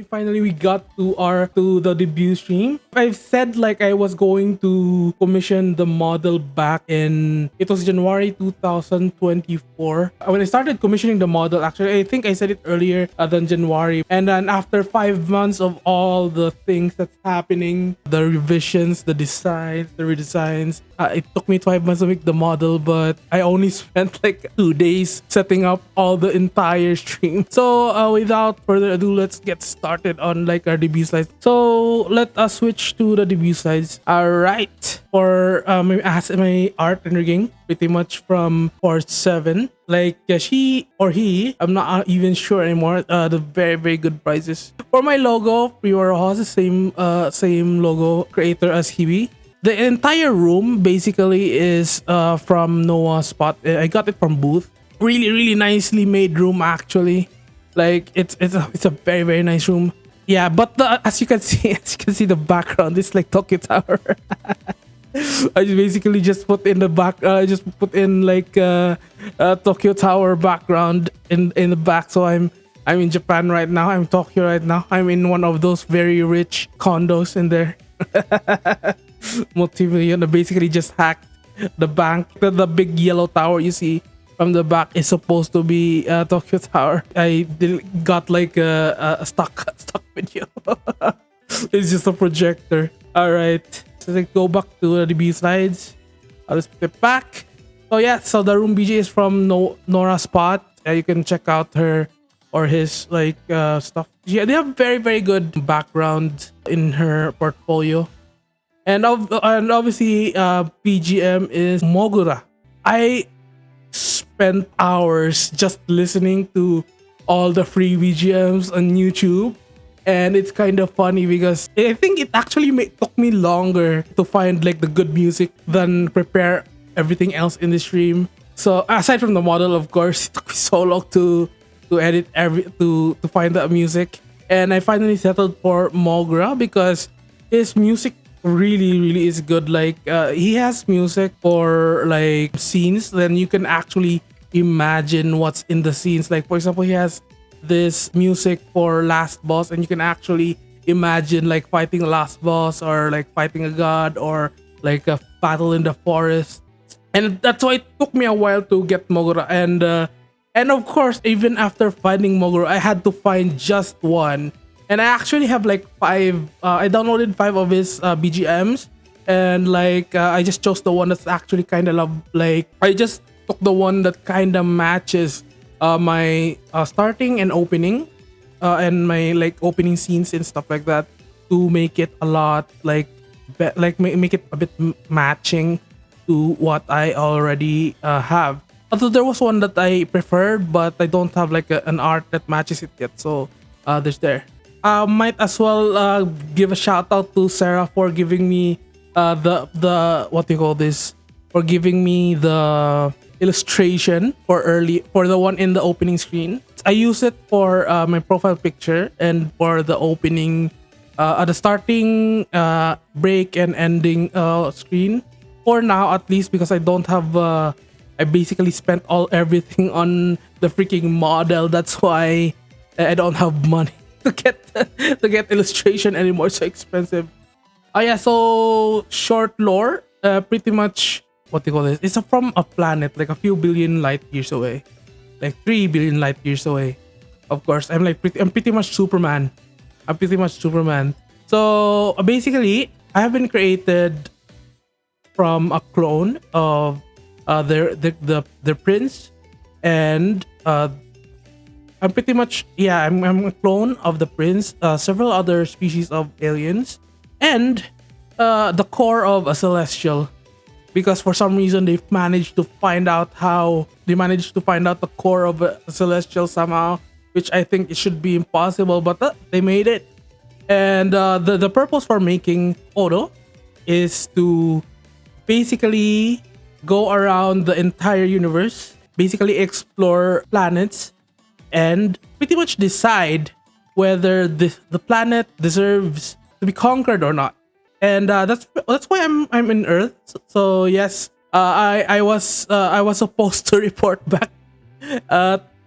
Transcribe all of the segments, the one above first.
Finally, we got to the debut stream. I've said like I was going to commission the model back in it was January 2024. When I started commissioning the model, actually, I think I said it earlier than January. And then after 5 months of all the things that's happening, the revisions, the designs, the redesigns, it took me 5 months to make the model, but I only spent like 2 days setting up all the entire stream. So without further ado, let's get started on like our debut slides. So let us switch to the debut slides. All right, for my art and rigging, pretty much from Force 7. Like she or he, I'm not even sure anymore. The very good prices. For my logo, Prima has the same logo creator as Hibi. The entire room basically is from Noah's spot. I got it from Booth. Really nicely made room actually. Like it's a very nice room. Yeah, but as you can see the background, it's like Tokyo Tower. I basically just put in the back. I just put in like Tokyo Tower background in the back. So I'm in Japan right now. I'm Tokyo right now. I'm in one of those very rich condos in there. Multi-million. Basically just hacked the bank. The big yellow tower you see from the back is supposed to be Tokyo Tower. I got like a stock video. It's just a projector. All right, so let's go back to the debut slides. I'll just put it back. So yeah, so the room BG is from Norah's spot. You can check out her or his like stuff. Yeah, they have very good background in her portfolio. And obviously PGM is MoGura. I spent hours just listening to all the free VGMs on YouTube, and it's kind of funny because I think it actually took me longer to find like the good music than prepare everything else in the stream. So aside from the model, of course, it took me so long to edit to find that music, and I finally settled for MoGura because his music really is good. Like he has music for like scenes, then you can actually imagine what's in the scenes. Like for example, he has this music for last boss, and you can actually imagine like fighting a last boss or like fighting a god or like a battle in the forest. And that's why it took me a while to get MoGura. And of course, even after finding MoGura, I had to find just one. And I actually have like 5. I downloaded 5 of his BGMs, and like I just chose the one that's actually kind of like I just took the one that kind of matches my starting and opening, and my like opening scenes and stuff like that to make it a lot like make it a bit matching to what I already have. Although there was one that I preferred, but I don't have like an art that matches it yet. So there's there. Might as well give a shout out to Sarah for giving me the what do you call this? For giving me the illustration for the one in the opening screen. I use it for my profile picture and for the opening, the starting, break and ending screen. For now, at least, because I don't have. I basically spent everything on the freaking model. That's why I don't have money to get illustration anymore. So expensive. Oh yeah, so short lore, pretty much what do you call this? It's from a planet like a few billion light years away, like 3 billion light years away. Of course, I'm pretty much Superman. I'm pretty much Superman. So basically, I have been created from a clone of their prince, and I'm pretty much I'm a clone of the prince, several other species of aliens, and the core of a celestial. Because for some reason they've managed to find out the core of a celestial somehow, which I think it should be impossible, but they made it. And the purpose for making Odo is to basically go around the entire universe, basically explore planets, and pretty much decide whether the planet deserves to be conquered or not. And that's why I'm in Earth. So yes, I was supposed to report back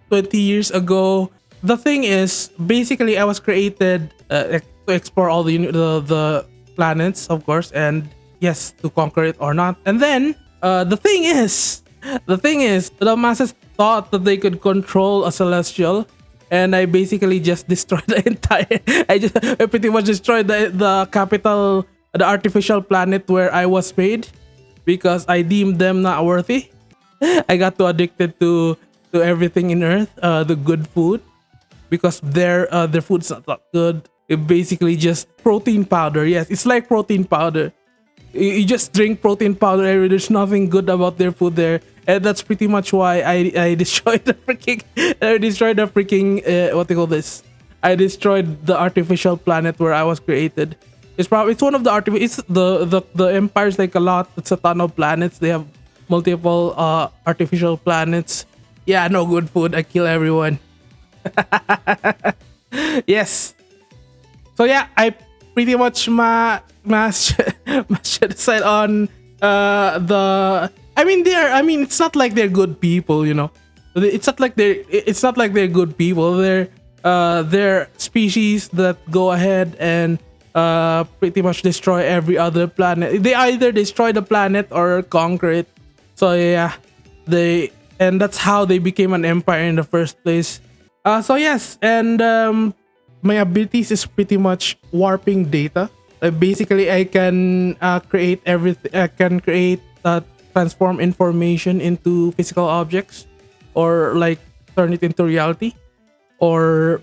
20 years ago the thing is, basically, I was created to explore all the planets, of course, and yes, to conquer it or not. And then the thing is, the masses thought that they could control a celestial, and I basically just destroyed the entire. I pretty much destroyed the capital, the artificial planet where I was made, because I deemed them not worthy. I got too addicted to everything in Earth, the good food, because their food's not that good. It basically just protein powder. Yes, it's like protein powder. You just drink protein powder every. There's nothing good about their food there, and that's pretty much why I destroyed the freaking what they call this. I destroyed the artificial planet where I was created. It's one of the artificial. It's the empire's like a lot. It's a ton of planets. They have multiple artificial planets. Yeah, no good food. I kill everyone. Yes. So yeah, I pretty much should decide on the. It's not like they're good people, you know. It's not like they're good people. They're species that go ahead and pretty much destroy every other planet. They either destroy the planet or conquer it. So yeah, and that's how they became an empire in the first place. So yes, and my abilities is pretty much warping data. Basically, I can create everything. I can create transform information into physical objects, or like turn it into reality, or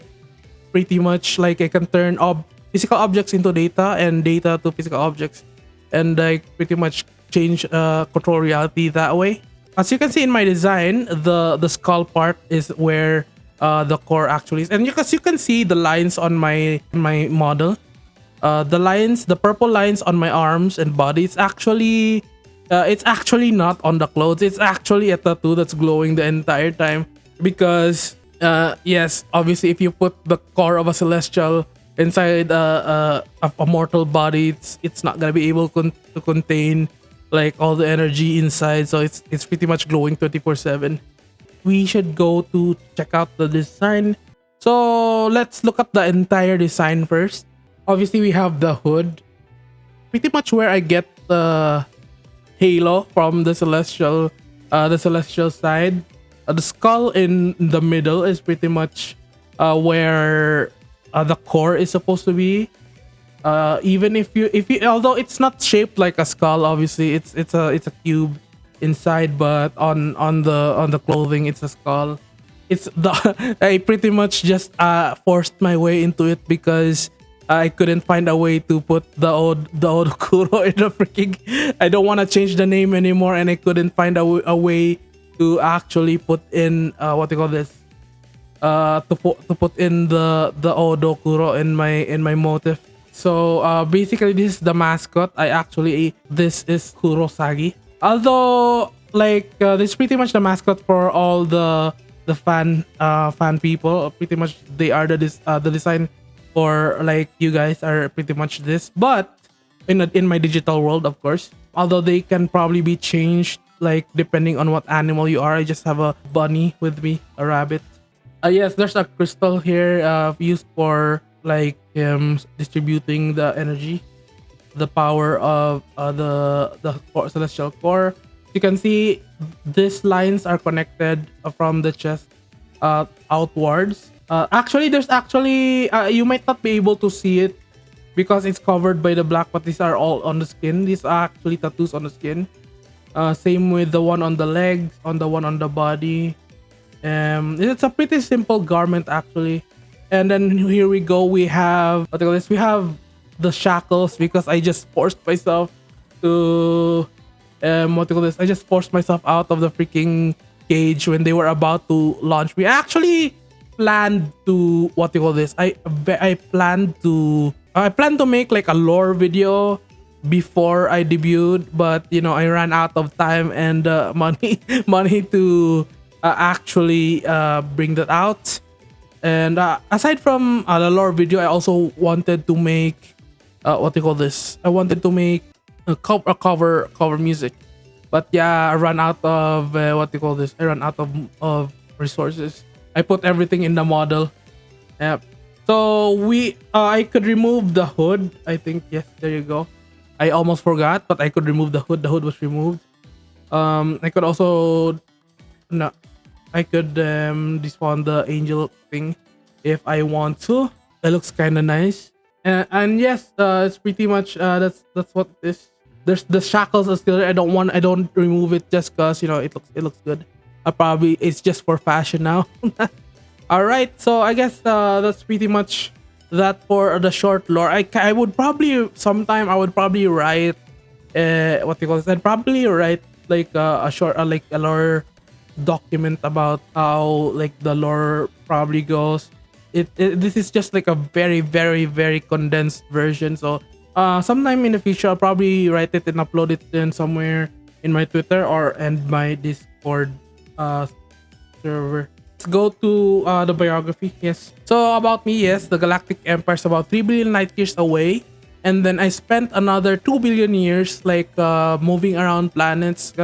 pretty much like I can turn physical objects into data and data to physical objects, and like pretty much change control reality that way. As you can see in my design, the skull part is where the core actually is, and because you can see the lines on my model, the purple lines on my arms and body. It's actually not on the clothes. It's actually a tattoo that's glowing the entire time. Because yes, obviously, if you put the core of a celestial inside a mortal body, it's not gonna be able to contain like all the energy inside. So it's pretty much glowing 24/7. We should go to check out the design. So let's look at the entire design first. Obviously, we have the hood, pretty much where I get the halo from the celestial side. The skull in the middle is pretty much where the core is supposed to be. Even if you, although it's not shaped like a skull, obviously it's a cube inside, but on the clothing it's a skull. It's the I pretty much just forced my way into it because I couldn't find a way to put the old Kuro in the freaking. I don't want to change the name anymore, and I couldn't find a way to actually put in what they call this. To put in the Odo Kuro in my motif. So basically, this is the mascot. This is Kurosagi. Although this is pretty much the mascot for all the fan people. Pretty much they are the design for like you guys are pretty much this, but in my digital world, of course. Although they can probably be changed like depending on what animal you are. I just have a bunny with me, a rabbit. Yes, there's a crystal here used for like distributing the energy, the power of celestial core. You can see these lines are connected from the chest outwards. You might not be able to see it because it's covered by the black, but these are all on the skin. These are actually tattoos on the skin. Same with the one on the legs, on the one on the body. It's a pretty simple garment actually. And then here we go. We have We have the shackles because I just forced myself to I just forced myself out of the freaking cage when they were about to launch me. I actually planned to I planned to make like a lore video before I debuted, but I ran out of time and money to actually bring that out. And aside from the lore video, I also wanted to make I wanted to make a cover music, but yeah, I ran out of I ran out of resources. I put everything in the model. Yep. So I could remove the hood. I think yes. There you go. I almost forgot, but I could remove the hood. The hood was removed. I could also no. I could despawn the angel thing if I want to. It looks kind of nice. And yes, it's pretty much that's what this. There's the shackles are still there. I don't remove it just cause it looks good. I probably it's just for fashion now. All right, so I guess that's pretty much that for the short lore. I would probably sometime I would probably write what do you call this? I'd probably write like a short like a lore document about how like the lore probably goes. This is just like a very very condensed version. So sometime in the future I'll probably write it and upload it in somewhere in my Twitter or and my Discord uh server. Let's go to the biography. Yes. So about me, yes, the Galactic Empire is about 3 billion light years away. And then I spent another 2 billion years like moving around planets,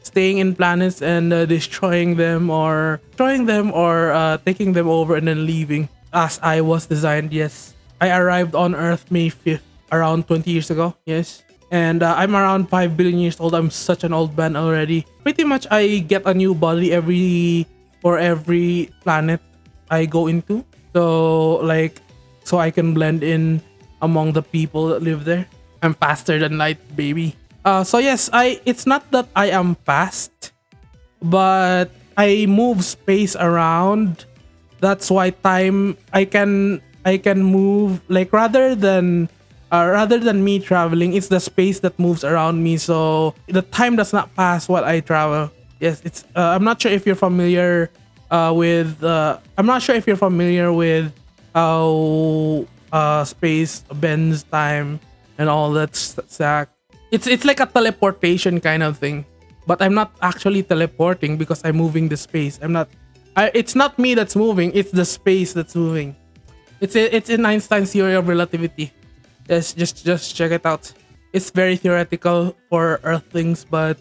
staying in planets and destroying them or taking them over and then leaving as I was designed. Yes. I arrived on Earth May 5th around 20 years ago. Yes. And I'm around 5 billion years old. I'm such an old man already. Pretty much I get a new body every planet I go into. So I can blend in among the people that live there. I'm faster than light, baby. So yes, I it's not that I am fast, but I move space around. That's why time I can move like rather than me traveling, it's the space that moves around me. So the time does not pass while I travel. Yes, it's. I'm not sure if you're familiar with. I'm not sure if you're familiar with how space bends time and all that stack. It's like a teleportation kind of thing, but I'm not actually teleporting because I'm moving the space. I'm not. It's not me that's moving. It's the space that's moving. It's in Einstein's theory of relativity. Yes, just check it out. It's very theoretical for Earthlings, but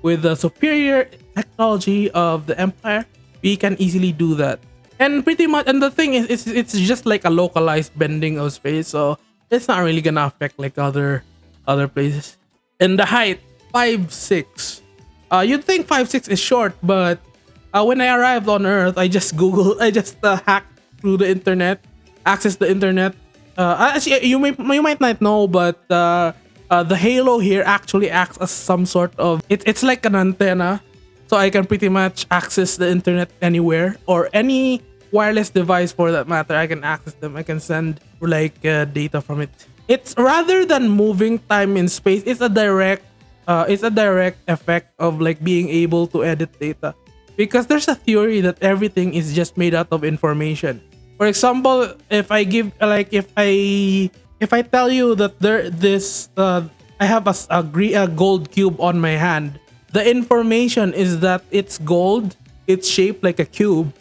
with the superior technology of the Empire, we can easily do that. And pretty much, and the thing is, it's just like a localized bending of space, so it's not really gonna affect like other places. And the height, 5'6". You'd think 5'6" is short, but when I arrived on Earth, I just hacked through the internet, accessed the internet. Actually, you might not know, but the halo here actually acts as some sort of it's like an antenna, so I can pretty much access the internet anywhere or any wireless device for that matter. I can access them. I can send like data from it. It's rather than moving time in space. It's a direct effect of like being able to edit data, because there's a theory that everything is just made out of information. For example, if I give like if I tell you that I have a gold cube on my hand, the information is that it's gold, it's shaped like a cube,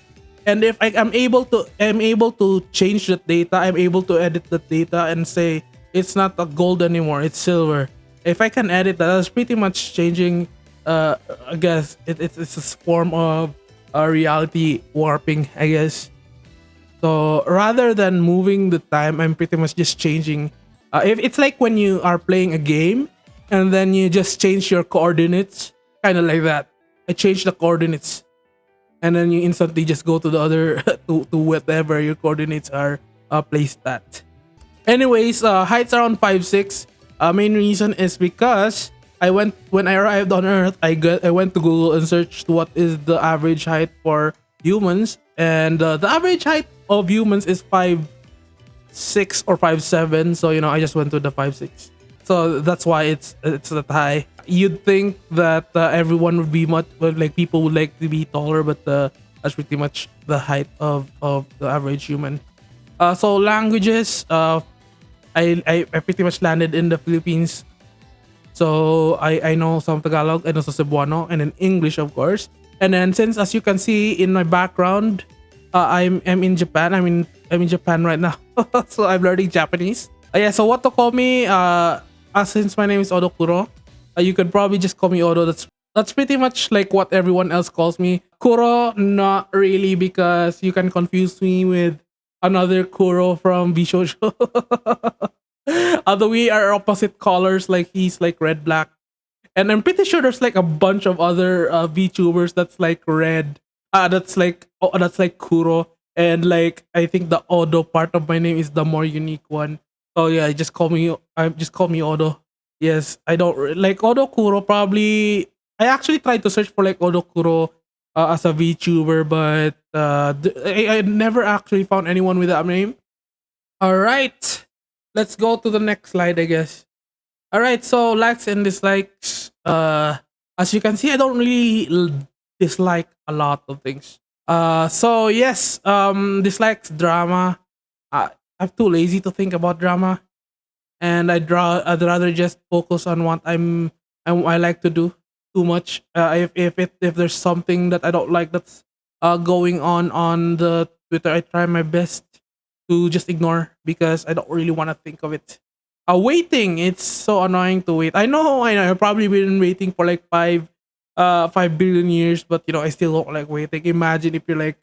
and if I'm able to change the data, I'm able to edit the data and say it's not a gold anymore, it's silver. If I can edit that, that's pretty much changing. I guess it's a form of reality warping, I guess. So rather than moving the time, I'm pretty much just changing. If it's like when you are playing a game and then you just change your coordinates, kind of like that. I change the coordinates, and then you instantly just go to the other to whatever your coordinates are placed at. Anyways, height's around 5'6". Main reason is because when I arrived on Earth, I went to Google and searched what is the average height for humans, and the average height of humans is 5'6" or 5'7". So I just went to the 5'6". So that's why it's that high. You'd think that everyone would be much like people would like to be taller, but that's pretty much the height of the average human. So languages, I pretty much landed in the Philippines. So I know some Tagalog and also Cebuano, and then English, of course. And then since, as you can see in my background, I'm in Japan. I'm in Japan right now, so I'm learning Japanese. Yeah. So what to call me? Since my name is Odo Kuro, you can probably just call me Odo. That's pretty much like what everyone else calls me. Kuro, not really, because you can confuse me with another Kuro from Bishojo. Although we are opposite colors, like he's like red black, and I'm pretty sure there's like a bunch of other VTubers that's like red. That's like Kuro, and like I think the Odo part of my name is the more unique one. Oh yeah, just call me Odo. Yes, I don't like Odo Kuro. Probably I actually tried to search for like Odo Kuro as a VTuber, but I never actually found anyone with that name. All right, let's go to the next slide, I guess. All right, so likes and dislikes. As you can see, I don't really dislike a lot of things. So yes, dislikes drama. I'm too lazy to think about drama, and I'd rather just focus on what I like to do too much. If there's something that I don't like that's going on the Twitter, I try my best to just ignore because I don't really want to think of it. Waiting, it's so annoying to wait. I know. I've probably been waiting for like 5 billion years, but I still don't like waiting. Imagine if you're like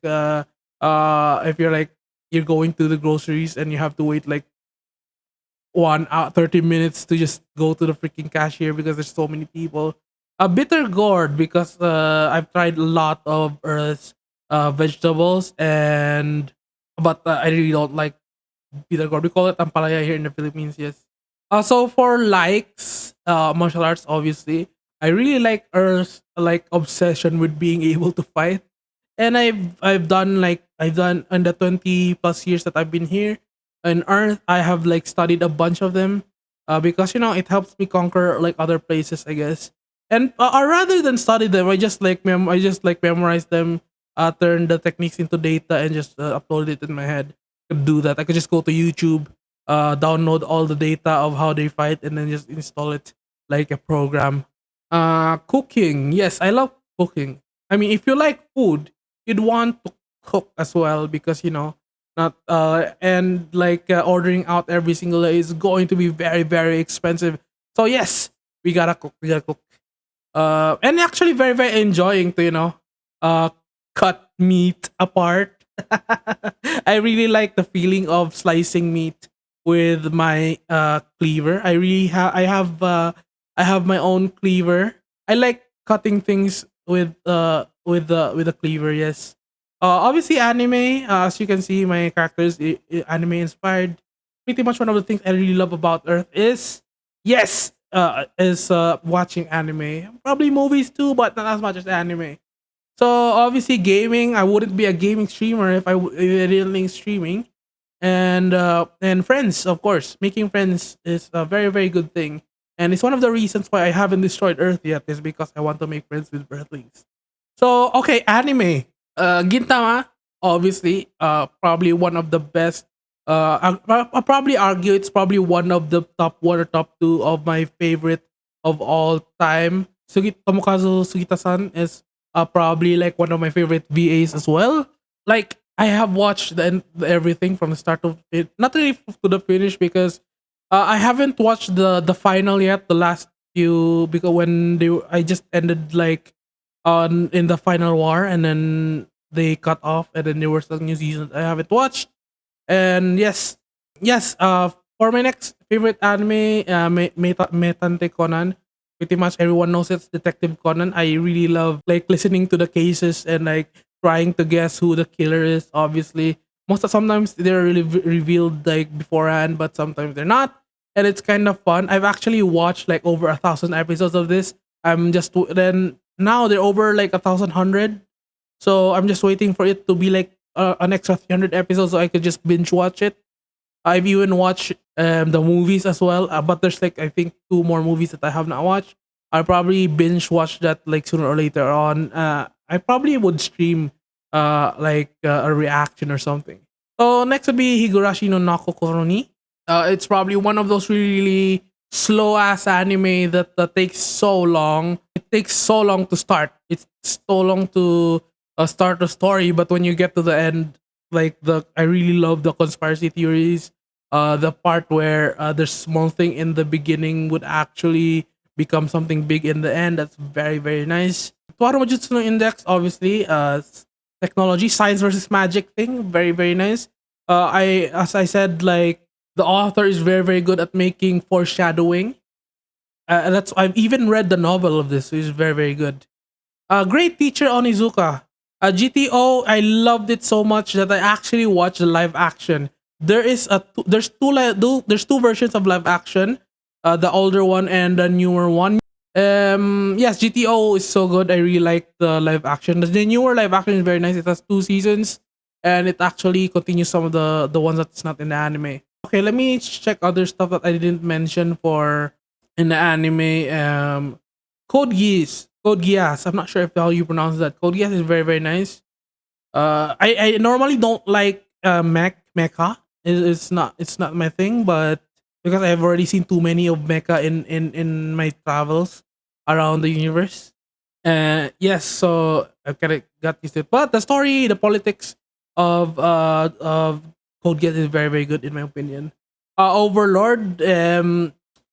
you're going to the groceries and you have to wait like 1 hour, 30 minutes to just go to the freaking cashier because there's so many people. A bitter gourd because I've tried a lot of Earth's vegetables and but I really don't like bitter gourd. We call it ampalaya here in the Philippines. Yes. So for likes, martial arts obviously. I really like Earth's like obsession with being able to fight, and I've done in the 20 plus years that I've been here on Earth. I have like studied a bunch of them, because it helps me conquer like other places, I guess. And rather than study them, I just like memorize them, turn the techniques into data, and just upload it in my head. Could do that. I could just go to YouTube, download all the data of how they fight, and then just install it like a program. Cooking. Yes, I love cooking. I mean, if you like food, you'd want to cook as well because not and like ordering out every single day is going to be very very expensive. So yes, we gotta cook. We gotta cook. And actually very enjoying to uh cut meat apart. I really like the feeling of slicing meat with my cleaver. I have my own cleaver. I like cutting things with a cleaver. Yes. Obviously anime. As you can see, my characters anime inspired. Pretty much one of the things I really love about Earth is watching anime. Probably movies too, but not as much as anime. So obviously gaming, I wouldn't be a gaming streamer if I didn't like streaming. And friends, of course, making friends is a very good thing, and it's one of the reasons why I haven't destroyed Earth yet is because I want to make friends with Earthlings. So okay, anime. Gintama, obviously, probably one of the best. I'll probably argue it's probably one of the top one or top two of my favorite of all time. Tomokazu Sugita-san is probably like one of my favorite VAs as well. Like I have watched everything from the start of it, not really to the finish because I haven't watched the final yet. The last few because I just ended like on in the final war and then they cut off and then there were some new seasons I haven't watched. And yes. For my next favorite anime, Metante Conan. Pretty much everyone knows it's Detective Conan. I really love like listening to the cases and like trying to guess who the killer is. Obviously, sometimes they're really revealed like beforehand, but sometimes they're not, and it's kind of fun. I've actually watched like over 1,000 episodes of this. I'm just then now they're over like 1,100, so I'm just waiting for it to be like an extra 300 episodes so I could just binge watch it. I've even watched the movies as well, but there's like I think two more movies that I have not watched. I'll probably binge watch that like sooner or later on. I probably would stream a reaction or something. So next would be Higurashi no Nako Koroni. It's probably one of those really slow ass anime that takes so long. It takes so long to start. It's so long to start the story, but when you get to the end, I really love the conspiracy theories. The part where the small thing in the beginning would actually become something big in the end. That's very nice. Tuaro Majutsu no Index, obviously, technology, science versus magic thing, very nice. I as I said, like the author is very very good at making foreshadowing. That's I've even read the novel of this, which is very very good. Great teacher Onizuka. GTO, I loved it so much that I actually watched the live action. There's two versions of live action, the older one and the newer one. Yes, GTO is so good. I really like the live action. The newer live action is very nice. It has two seasons, and it actually continues some of the ones that's not in the anime. Okay, let me check other stuff that I didn't mention for in the anime. Code Geass. Code Geass. I'm not sure if how you pronounce that. Code Geass is very very nice. I normally don't like mecha. It's not my thing, but because I've already seen too many of mecha in my travels around the universe. Yes, so I kind of got used to it. But the story, the politics of Code Geass is very very good in my opinion. Overlord,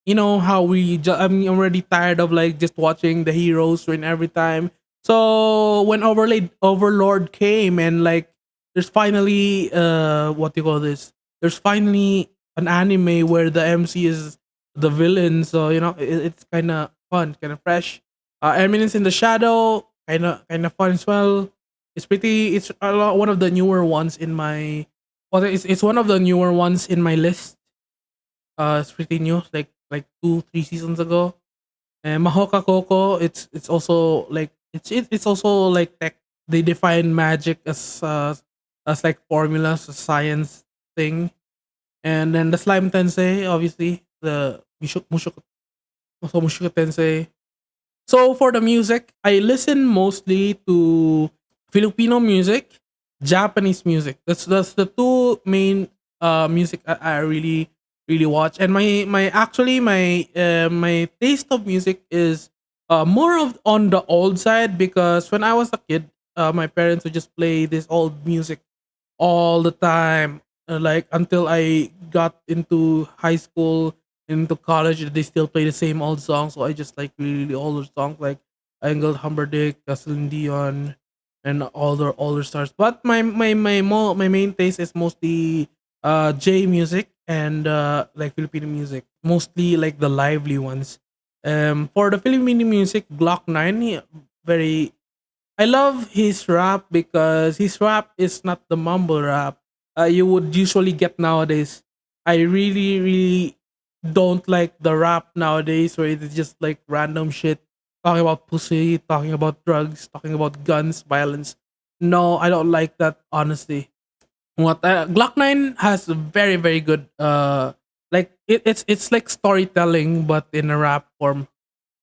you know how I'm already tired of like just watching the heroes win every time. So when Overlord came and like there's finally what do you call this? There's finally an anime where the MC is the villain. So you know it's kind of fun, kind of fresh. Eminence in the Shadow, kind of fun as well. It's one of the newer ones in my well, it's one of the newer ones in my list. It's pretty new, like 2 3 seasons ago. And Mahoka Koko, it's also like it's also like tech. They define magic as like formulas, a science thing. And then the Slime Tensei, obviously the Mushoku Tensei. So for the music, I listen mostly to Filipino music, Japanese music. That's the two main music I really really watch. And my taste of music is more of on the old side because when I was a kid, my parents would just play this old music all the time. Like until I got into high school, into college, they still play the same old songs. So I just like really older songs like Engel Humperdinck, Celine Dion, and older stars. But my main taste is mostly J music and like Filipino music, mostly like the lively ones. For the Filipino music, Glock 9, very I love his rap because his rap is not the mumble rap you would usually get nowadays. I really, really don't like the rap nowadays where it's just like random shit, talking about pussy, talking about drugs, talking about guns, violence. No, I don't like that, honestly. What Glock 9 has a very, very good like it's like storytelling but in a rap form.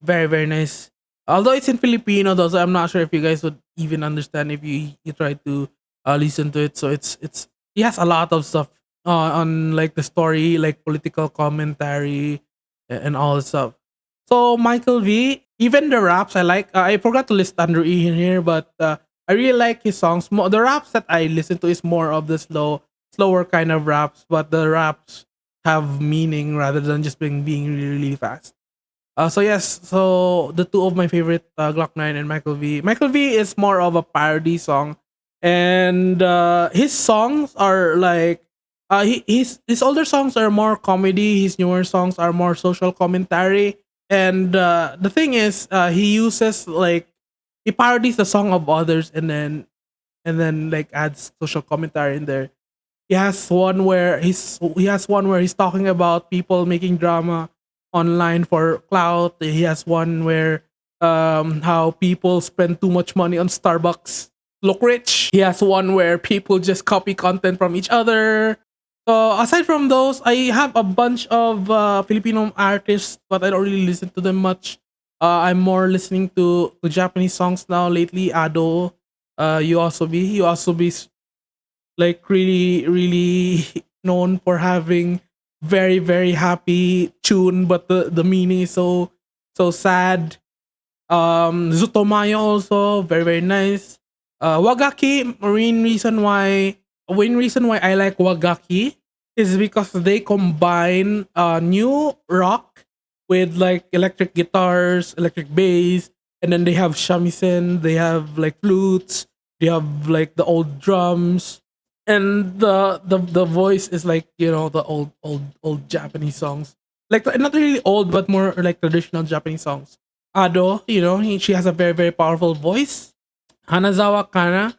Very, very nice. Although it's in Filipino though, so I'm not sure if you guys would even understand if you try to listen to it. So it's he has a lot of stuff on like the story, like political commentary and all that stuff. So Michael V, even the raps I like. I forgot to list Andrew E in here, but I really like his songs. The raps that I listen to is more of the slower kind of raps, but the raps have meaning rather than just being really, really fast. So yes, so the two of my favorite Glock 9 and Michael V. Michael V is more of a parody song, and his songs are like his older songs are more comedy. His newer songs are more social commentary. And the thing is, he uses like he parodies the song of others, and then like adds social commentary in there. He has one where he's talking about people making drama online for clout. He has one where how people spend too much money on Starbucks, look rich. He has one where people just copy content from each other. So aside from those, I have a bunch of Filipino artists, but I don't really listen to them much. I'm more listening to Japanese songs now lately. Ado, you also be like really really known for having very very happy tune but the meaning is so sad. Zutomayo also very very nice. Wagaki, main reason why I like Wagaki is because they combine new rock with like electric guitars, electric bass, and then they have shamisen, they have like flutes, they have like the old drums. and the voice is like, the old Japanese songs, like not really old but more like traditional Japanese songs. Ado, she has a very very powerful voice. Hanazawa Kana,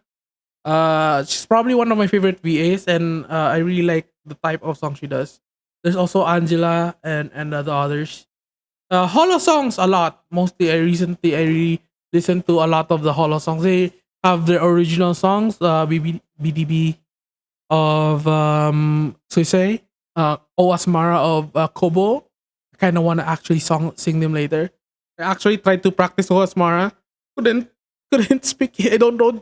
she's probably one of my favorite VAs, and I really like the type of song she does. There's also Angela and the others. Holo songs a lot. Mostly, I really listened to a lot of the Holo songs. They have their original songs, BDB of Suisei, Oasmara of Kobo. I kind of want to actually sing them later. I actually tried to practice Oasmara. Couldn't couldn't speak it. I don't know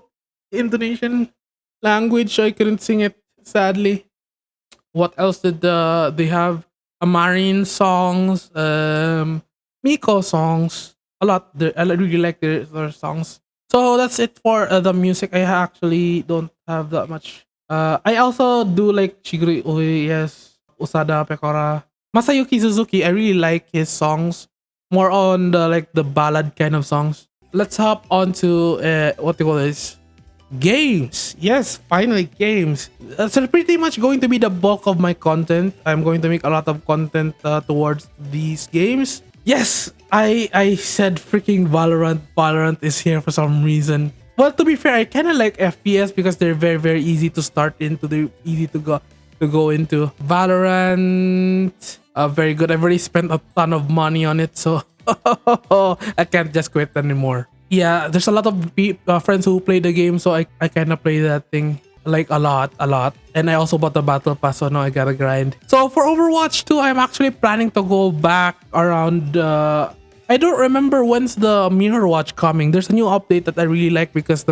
Indonesian language. So I couldn't sing it. Sadly. What else did they have? Amarin songs, Miko songs. A lot. I really like their songs. So that's it for the music. I actually don't have that much. I also do like Shigure Oi, yes, Usada Pekora, Masayuki Suzuki. I really like his songs, more on the ballad kind of songs. Let's hop on to what do you call this? Games. Yes, finally games. So pretty much going to be the bulk of my content. I'm going to make a lot of content towards these games. Yes, I said freaking Valorant. Valorant is here for some reason. Well, to be fair, I kind of like FPS because they're very very easy to start into. They're easy to go into. Valorant, very good. I've already spent a ton of money on it, so I can't just quit anymore. Yeah, there's a lot of friends who play the game, so I kind of play that thing like a lot. And I also bought the battle pass, so now I gotta grind. So for Overwatch 2, I'm actually planning to go back around. I don't remember when's the Mirror Watch coming. There's a new update that I really like because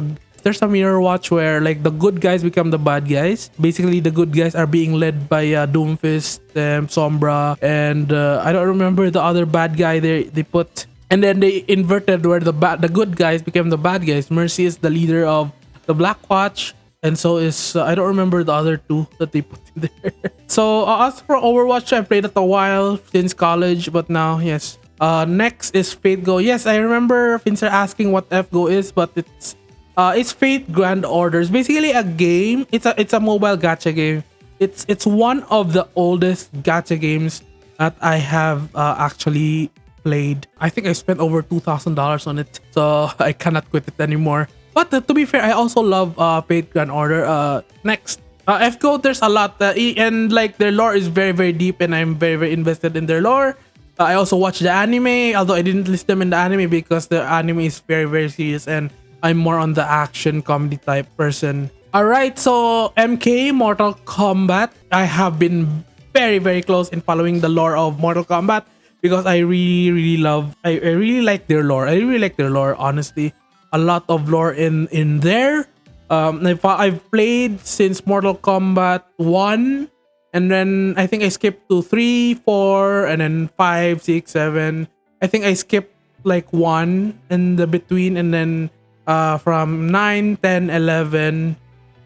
there's a Mirror Watch where like the good guys become the bad guys. Basically, the good guys are being led by Doomfist, Sombra, and I don't remember the other bad guy they put. And then they inverted where the good guys became the bad guys. Mercy is the leader of the Black Watch, and so is I don't remember the other two that they put in there. So as for Overwatch, I played it a while since college, but now yes. Next is Fate Go. Yes, I remember Finzer asking what FGO is, but it's Fate Grand Orders. Basically a game. It's a mobile gacha game. It's one of the oldest gacha games that I have actually played. I think I spent over $2,000 on it, so I cannot quit it anymore. But to be fair, I also love Fate Grand Order. Next, FGO, there's a lot, and like their lore is very very deep, and I'm very very invested in their lore. I also watched the anime, although I didn't list them in the anime because the anime is very very serious, and I'm more on the action comedy type person. Alright, so MK Mortal Kombat. I have been very very close in following the lore of Mortal Kombat because I really really love. I really like their lore. I really like their lore. Honestly, a lot of lore in there. I've played since Mortal Kombat 1, and then I think I skipped to 3, 4, and then 5, 6, 7. I think I skipped like 1 in the between, and then from 9, 10, 11,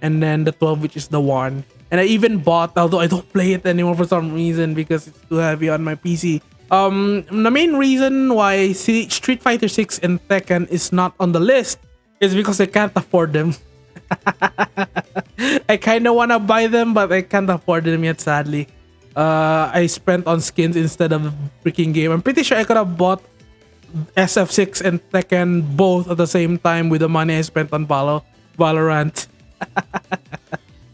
and then the 12, which is the 1. And I even bought, although I don't play it anymore for some reason because it's too heavy on my PC. The main reason why Street Fighter 6 and Tekken is not on the list is because I can't afford them. I kind of want to buy them, but I can't afford them yet, sadly. I spent on skins instead of the freaking game. I'm pretty sure I could have bought SF6 and Tekken both at the same time with the money I spent on Valorant.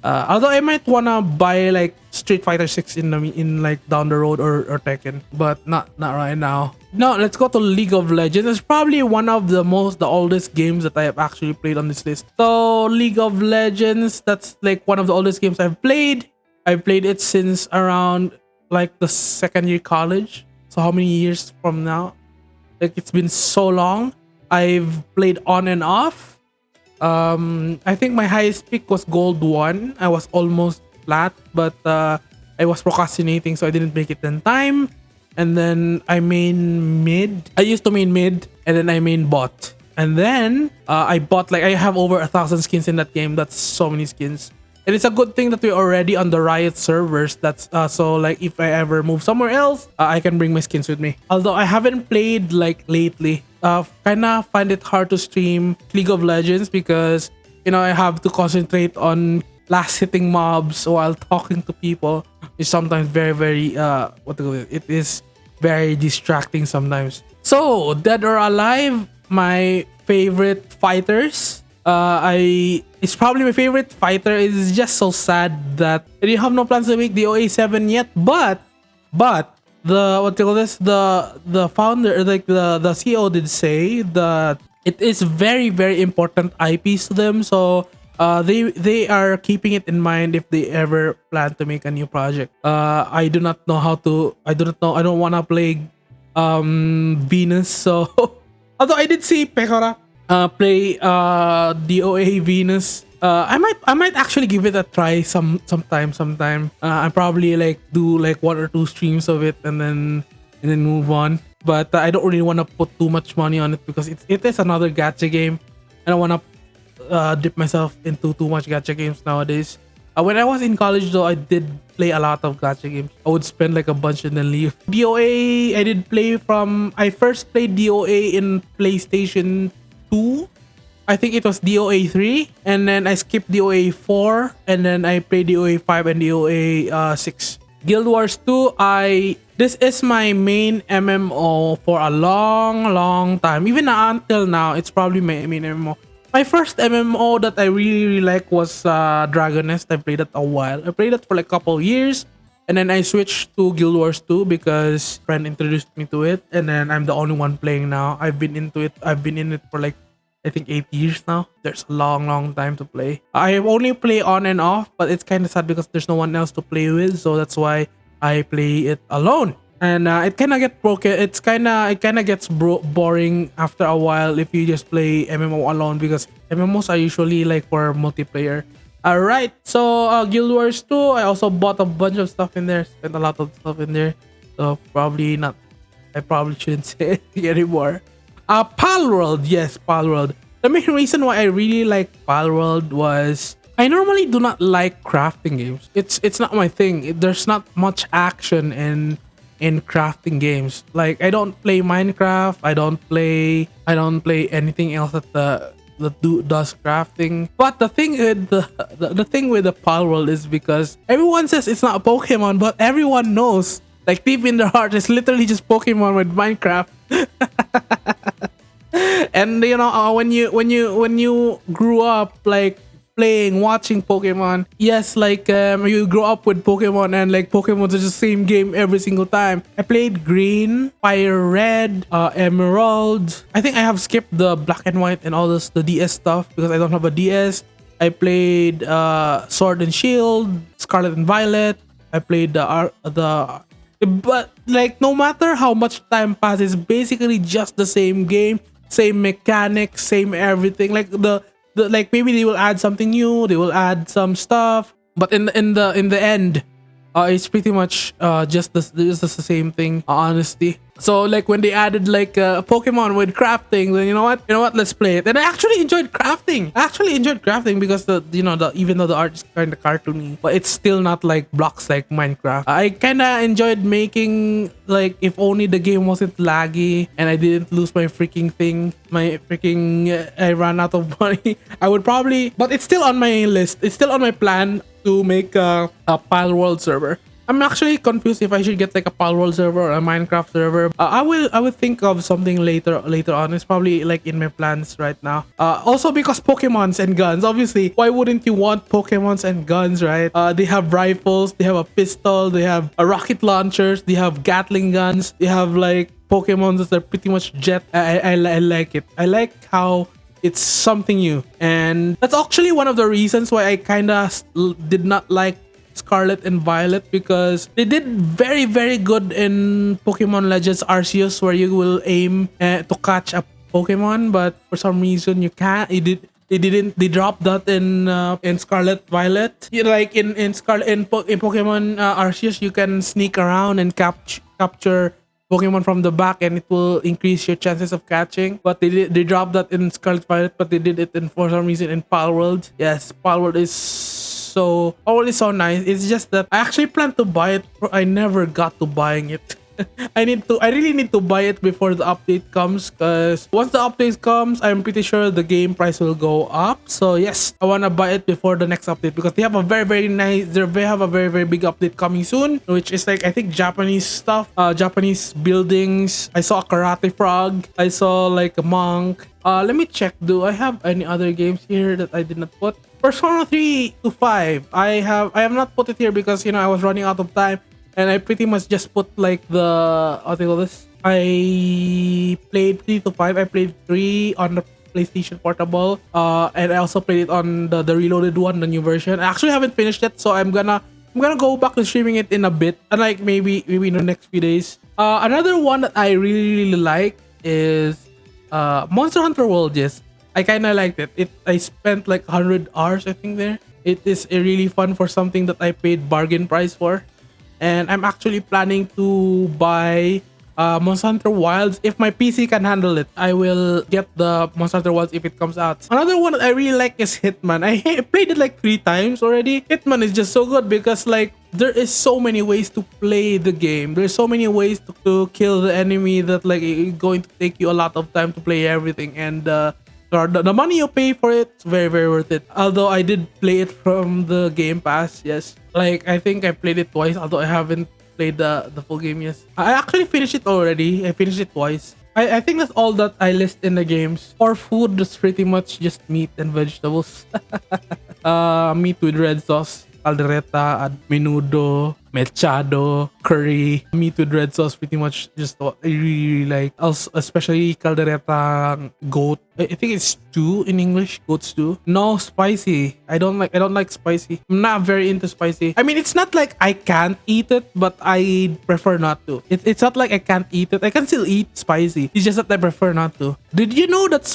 Although I might wanna buy like Street Fighter 6 in like down the road or Tekken, but not right now. No, let's go to League of Legends. It's probably one of the oldest games that I have actually played on this list. So League of Legends, that's like one of the oldest games I've played. I've played it since around like the second year college. So how many years from now? Like it's been so long. I've played on and off. I think my highest peak was Gold 1. I was almost flat, but I was procrastinating, so I didn't make it in time. And then I main mid. I used to main mid, and then I main bot. And then I bought, like, I have over 1,000 skins in that game. That's so many skins. And it's a good thing that we're already on the Riot servers. That's so like if I ever move somewhere else, I can bring my skins with me. Although I haven't played like lately. Kinda find it hard to stream League of Legends because, you know, I have to concentrate on last hitting mobs while talking to people is sometimes very, very what to call it? It is very distracting sometimes. So, Dead or Alive, my favorite fighters. I It's probably my favorite fighter. It's just so sad that they have no plans to make the OA 7 yet. But the what do you call this? The founder, like the CEO, did say that it is very, very important IPs to them. So they are keeping it in mind if they ever plan to make a new project. I do not know how to. I do not know. I don't want to play Venus. So although I did see Pekora play DOA Venus. I might actually give it a try sometime. I probably like do like 1 or 2 streams of it and then move on. But I don't really want to put too much money on it because it is another gacha game. I don't want to dip myself into too much gacha games nowadays. When I was in college though, I did play a lot of gacha games. I would spend like a bunch and then leave. DOA, I did play from. I first played DOA in PlayStation 2. I think it was DOA 3, and then I skipped DOA 4, and then I played DOA 5 and DOA 6. Guild Wars 2, this is my main MMO for a long time. Even until now, it's probably my main MMO. My first MMO that I really like was Dragon Nest. I played it a while. I played it for like a couple of years, and then I switched to Guild Wars 2 because a friend introduced me to it, and then I'm the only one playing now. I've been in it for like I think 8 years now. There's a long time to play. I only play on and off, but it's kind of sad because there's no one else to play with, so that's why I play it alone. And it kind of gets broken. It kind of gets boring after a while if you just play MMO alone because MMOs are usually like for multiplayer. All right, so Guild Wars 2. I also bought a bunch of stuff in there. Spent a lot of stuff in there. So probably not. I probably shouldn't say it anymore. Palworld, yes, Palworld. The main reason why I really like Palworld was I normally do not like crafting games. It's not my thing. There's not much action in crafting games. Like I don't play Minecraft. I don't play anything else that does crafting. But the thing with the thing with the Palworld is because everyone says it's not a Pokemon, but everyone knows. Like deep in their heart, it's literally just Pokemon with Minecraft. And you know when you grew up like watching Pokemon, yes, like you grew up with Pokemon and like Pokemon is the same game every single time. I played Green, Fire Red, Emerald. I think I have skipped the Black and White and all the DS stuff because I don't have a DS. I played Sword and Shield, Scarlet and Violet. I played but like no matter how much time passes, basically just the same game, same mechanics, same everything. Like the like maybe they will add something new, they will add some stuff, but in the end, it's pretty much just the same thing. Honestly, so like when they added like Pokemon with crafting, then you know what, let's play it. And I actually enjoyed crafting. Because even though the art is kind of cartoony, but it's still not like blocks like Minecraft. I kind of enjoyed making like if only the game wasn't laggy and I didn't lose my freaking thing. I ran out of money. I would probably, but it's still on my list. It's still on my plan to make a Palworld server. I'm actually confused if I should get like a Palworld server or a Minecraft server. I will think of something later on. It's probably like in my plans right now. Also because Pokemons and guns. Obviously, why wouldn't you want Pokemons and guns, right? They have rifles, they have a pistol, they have rocket launchers, they have Gatling guns, they have like Pokemons that are pretty much jet. I like it. I like how it's something new, and that's actually one of the reasons why I kind of did not like Scarlet and Violet, because they did very, very good in Pokemon Legends Arceus, where you will aim to catch a Pokemon, but for some reason you can't. They dropped that in Scarlet Violet. Like in Pokemon Arceus, you can sneak around and capture Pokemon from the back, and it will increase your chances of catching. But they dropped that in Scarlet Violet, but they did it for some reason in Palworld. Yes, Palworld is so nice. It's just that I actually planned to buy it, but I never got to buying it. I really need to buy it before the update comes, because once the update comes, I'm pretty sure the game price will go up. So yes, I wanna buy it before the next update, because they have a very nice, they have a very big update coming soon, which is like, I think, Japanese stuff, Japanese buildings. I saw a karate frog. I saw like a monk. Let me check. Do I have any other games here that I did not put? Persona 3 to 5. I have not put it here because I was running out of time, and I pretty much just put like the, what do you call this? I played 3 to 5. I played 3 on the PlayStation Portable. And I also played it on the reloaded one, the new version. I actually haven't finished it, so I'm gonna go back to streaming it in a bit, and like maybe in the next few days. Another one that I really like is Monster Hunter World. Yes, I kind of liked it. I spent like 100 hours, I think, there. It is really fun for something that I paid bargain price for. And I'm actually planning to buy Monster Hunter Wilds. If my PC can handle it, I will get the Monster Hunter Wilds if it comes out. Another one that I really like is Hitman. I played it like 3 times already. Hitman is just so good because like there is so many ways to play the game. There's so many ways to kill the enemy that like it's going to take you a lot of time to play everything. And the money you pay for it, it's very worth it. Although I did play it from the Game Pass, yes. Like I think I played it twice, although I haven't played the full game. Yes, I actually finished it already. I finished it twice. I think that's all that I list in the games. For food, that's pretty much just meat and vegetables. Meat with red sauce, caldereta, menudo, mechado, curry. Meat with red sauce, pretty much just what I really like. Also, especially caldereta, goat. I think it's stew in English, goat stew. No spicy. I don't like spicy. I'm not very into spicy. I mean, it's not like I can't eat it, but I prefer not to. It's not like I can't eat it. I can still eat spicy. It's just that I prefer not to. Did you know that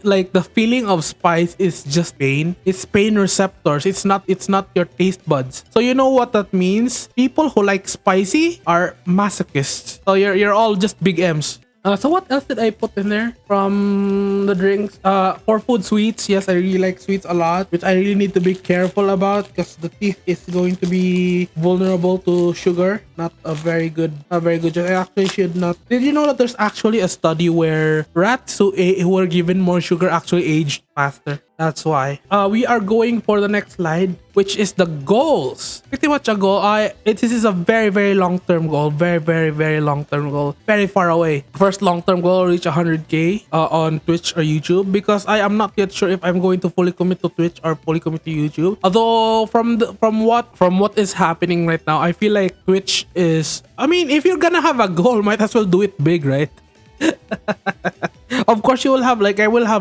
like the feeling of spice is just pain? It's pain receptors. It's not your taste buds. So you know what that means? People who like spicy are masochists. So you're all just big M's. So what else did I put in there from the drinks? For food, sweets. Yes, I really like sweets a lot, which I really need to be careful about because the teeth is going to be vulnerable to sugar. Not a very good choice. I actually should not. Did you know that there's actually a study where rats who were given more sugar actually aged faster? That's why. We are going for the next slide, which is the goals. Pretty much a goal. This is a very long-term goal. Very long-term goal. Very far away. First long-term goal, reach 100k on Twitch or YouTube, because I am not yet sure if I'm going to fully commit to Twitch or fully commit to YouTube. Although from what is happening right now, I feel like Twitch is. I mean, if you're gonna have a goal, might as well do it big, right? Of course, I will have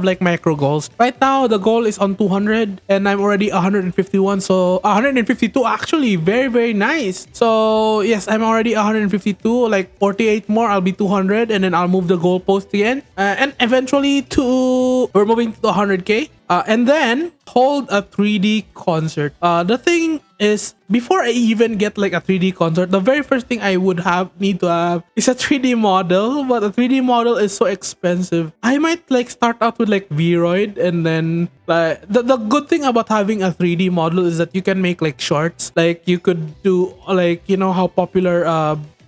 like micro goals. Right now, the goal is on 200, and I'm already 151. So 152 actually, very nice. So yes, I'm already 152. Like 48 more, I'll be 200, and then I'll move the goalpost again. And eventually we're moving to 100k. And then hold a 3D concert. The thing is, before I even get like a 3D concert, the very first thing I would need to have is a 3D model. But a 3D model is so expensive. I might like start out with like Vroid, and then the good thing about having a 3D model is that you can make like shorts. Like you could do like, you know how popular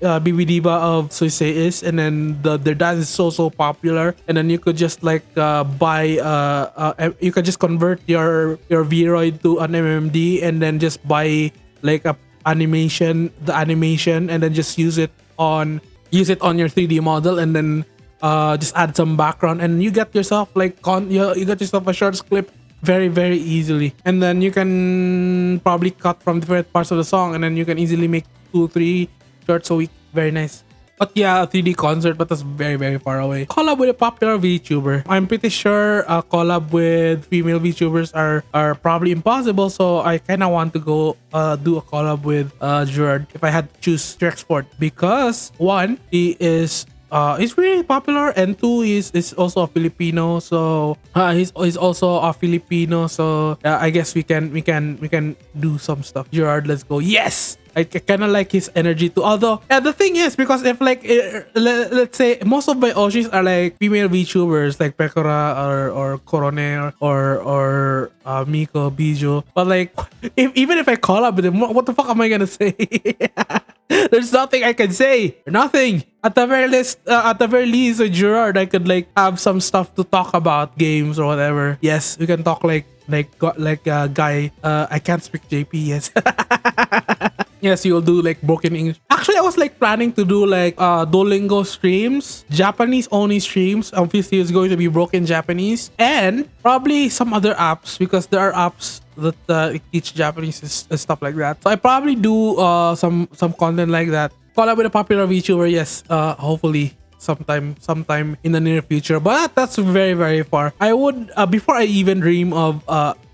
BB Diva of Suisei is, and then their dance is so popular, and then you could just like buy you could just convert your Vroid to an MMD, and then just buy like the animation, and then just use it on your 3D model, and then just add some background, and you get yourself like you get yourself a short clip very easily. And then you can probably cut from different parts of the song, and then you can easily make 2-3 shorts a week. Very nice. But yeah, a 3D concert, but that's very far away. Collab with a popular VTuber. I'm pretty sure a collab with female VTubers are probably impossible, so I kind of want to go do a collab with Gerard if I had to choose Trexport, because one, he is he's really popular, and two, is also a Filipino. So he's also a Filipino. So I guess we can do some stuff. Gerard, let's go. Yes. I kind of like his energy too. Although, yeah, the thing is, because if like let's say most of my Oshis are like female VTubers like Pekora or Korone or Miko Bijo, but like if even if I call up with them, what the fuck am I gonna say? There's nothing I can say. Nothing. At the very least, with Gerard, I could like have some stuff to talk about games or whatever. Yes, we can talk like a guy. I can't speak JP. Yes. Yes, you'll do like broken English. Actually, I was like planning to do like Duolingo streams, Japanese only streams. Obviously, it's going to be broken Japanese and probably some other apps because there are apps that teach Japanese and stuff like that. So I probably do some content like that. Collab with a popular VTuber, yes. Hopefully sometime in the near future, but that's very far. I would before I even dream of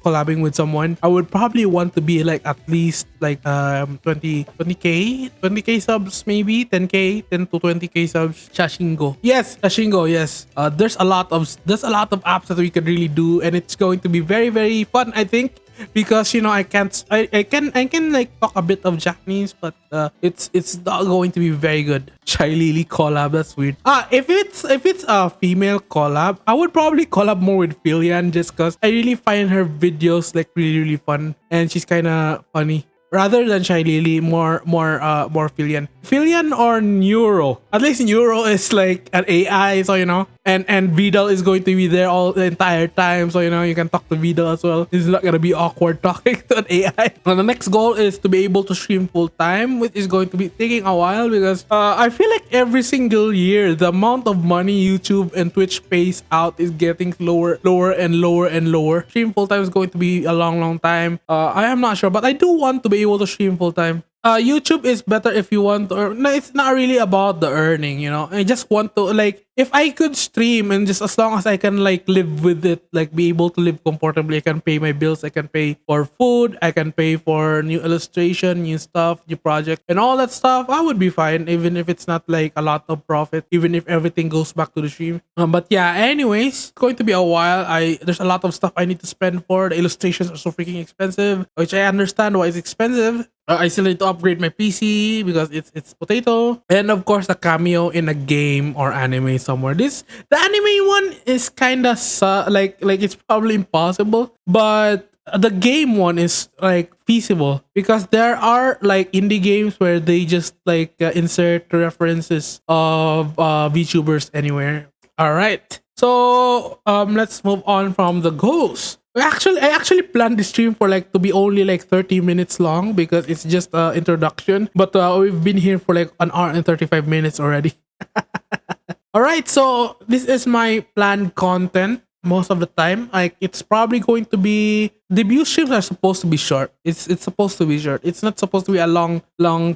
collabing with someone, I would probably want to be like at least like 20k subs, maybe 10k 10 to 20k subs. Shashingo, yes. Shashingo, yes. There's a lot of apps that we could really do, and it's going to be very fun, I think, because you know I can like talk a bit of Japanese, but it's not going to be very good. Chai Lily collab, that's weird. If it's a female collab, I would probably collab more with Filian, just because I really find her videos like really fun, and she's kind of funny. Rather than Chai Lily, more Filian or Neuro. At least Neuro is like an AI, so you know, and Vidal is going to be there all the entire time, so you know you can talk to Vidal as well. It's not gonna be awkward talking to an AI. And the next goal is to be able to stream full time, which is going to be taking a while because I feel like every single year the amount of money YouTube and Twitch pays out is getting lower and lower. Stream full time is going to be a long time. I am not sure, but I do want to be able to stream full time. YouTube is better if you want to earn. No, it's not really about the earning, you know. I just want to like, if I could stream and just as long as I can like live with it, like be able to live comfortably, I can pay my bills, I can pay for food, I can pay for new illustration, new stuff, new project, and all that stuff, I would be fine, even if it's not like a lot of profit, even if everything goes back to the stream. But yeah, anyways, it's going to be a while. There's a lot of stuff I need to spend for. The illustrations are so freaking expensive, which I understand why it's expensive. I still need to upgrade my PC because it's potato, and of course a cameo in a game or anime somewhere. The anime one is kind of like it's probably impossible, but the game one is like feasible because there are like indie games where they just like insert references of VTubers anywhere. All right, so let's move on from the goals. I actually planned the stream for like to be only like 30 minutes long because it's just introduction, but we've been here for like an hour and 35 minutes already. All right, so this is my planned content most of the time. Like it's probably going to be, debut streams are supposed to be short. It's supposed to be short. It's not supposed to be a long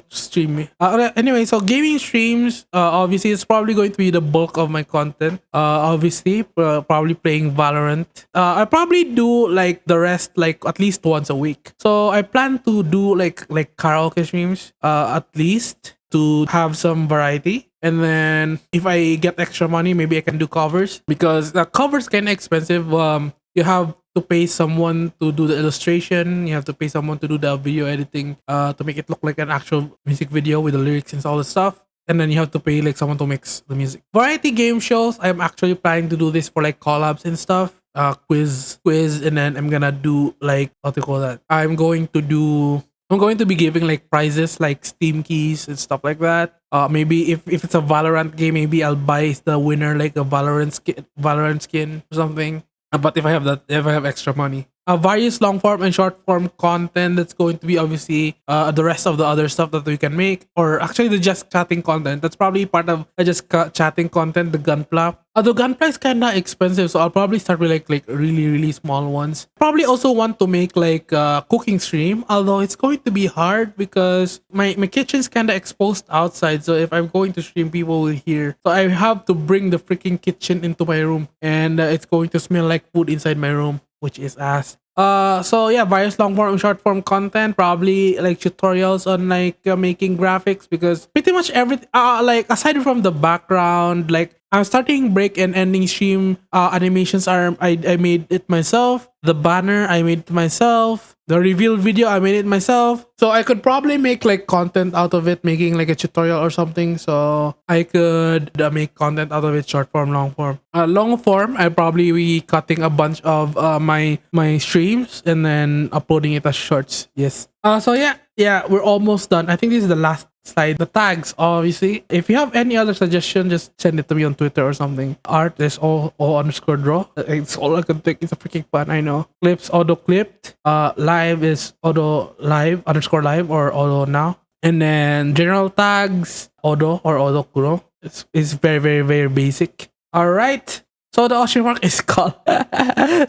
stream. Anyway, so gaming streams, obviously it's probably going to be the bulk of my content. Obviously probably playing Valorant. I probably do like the rest like at least once a week. So I plan to do like karaoke streams at least to have some variety. And then if I get extra money, maybe I can do covers because the covers kind of expensive. You have to pay someone to do the illustration. You have to pay someone to do the video editing to make it look like an actual music video with the lyrics and all the stuff. And then you have to pay like someone to mix the music. Variety game shows, I'm actually planning to do this for like collabs and stuff. Quiz, and then I'm gonna do like, what do you call that? I'm going to be giving like prizes like Steam keys and stuff like that. Maybe if it's a Valorant game, maybe I'll buy the winner like a Valorant skin or something. But if I have extra money. Various long form and short form content that's going to be obviously the rest of the other stuff that we can make, or actually the just chatting content. That's probably part of the just chatting content, the gunpla. The gunpla is kind of expensive, so I'll probably start with like really small ones. Probably also want to make like a cooking stream, although it's going to be hard because my kitchen's kind of exposed outside. So if I'm going to stream, people will hear. So I have to bring the freaking kitchen into my room, and it's going to smell like food inside my room, which is ass. So yeah, various long form and short form content, probably like tutorials on like making graphics, because pretty much everything like aside from the background, like I'm starting break and ending stream animations are I made it myself. The banner I made it myself. The reveal video I made it myself. So I could probably make like content out of it, making like a tutorial or something. So I could make content out of it, short form, long form. Long form, I probably be cutting a bunch of my streams and then uploading it as shorts. Yes. So yeah, we're almost done. I think this is the last slide. The tags, obviously. If you have any other suggestion, just send it to me on Twitter or something. Art is all underscore draw. It's all I can think. It's a freaking fun, I know. Clips auto clipped. Live is auto live underscore live or auto now. And then general tags, auto or auto Kuro. It's very, very, very basic. Alright. So the ocean mark is skull.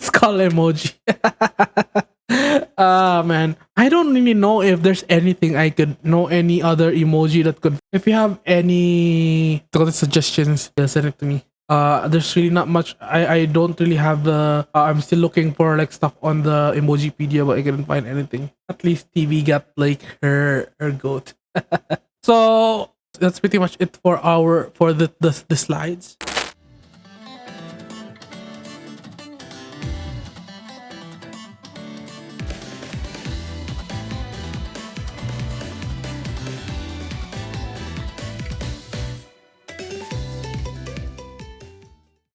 Skull emoji. Man, I don't really know if there's anything I could know any other emoji that could. If you have any suggestions, send it to me. There's really not much. I don't really have the. I'm still looking for like stuff on the Emojipedia, but I couldn't find anything. At least TV got like her goat. So that's pretty much it for the slides.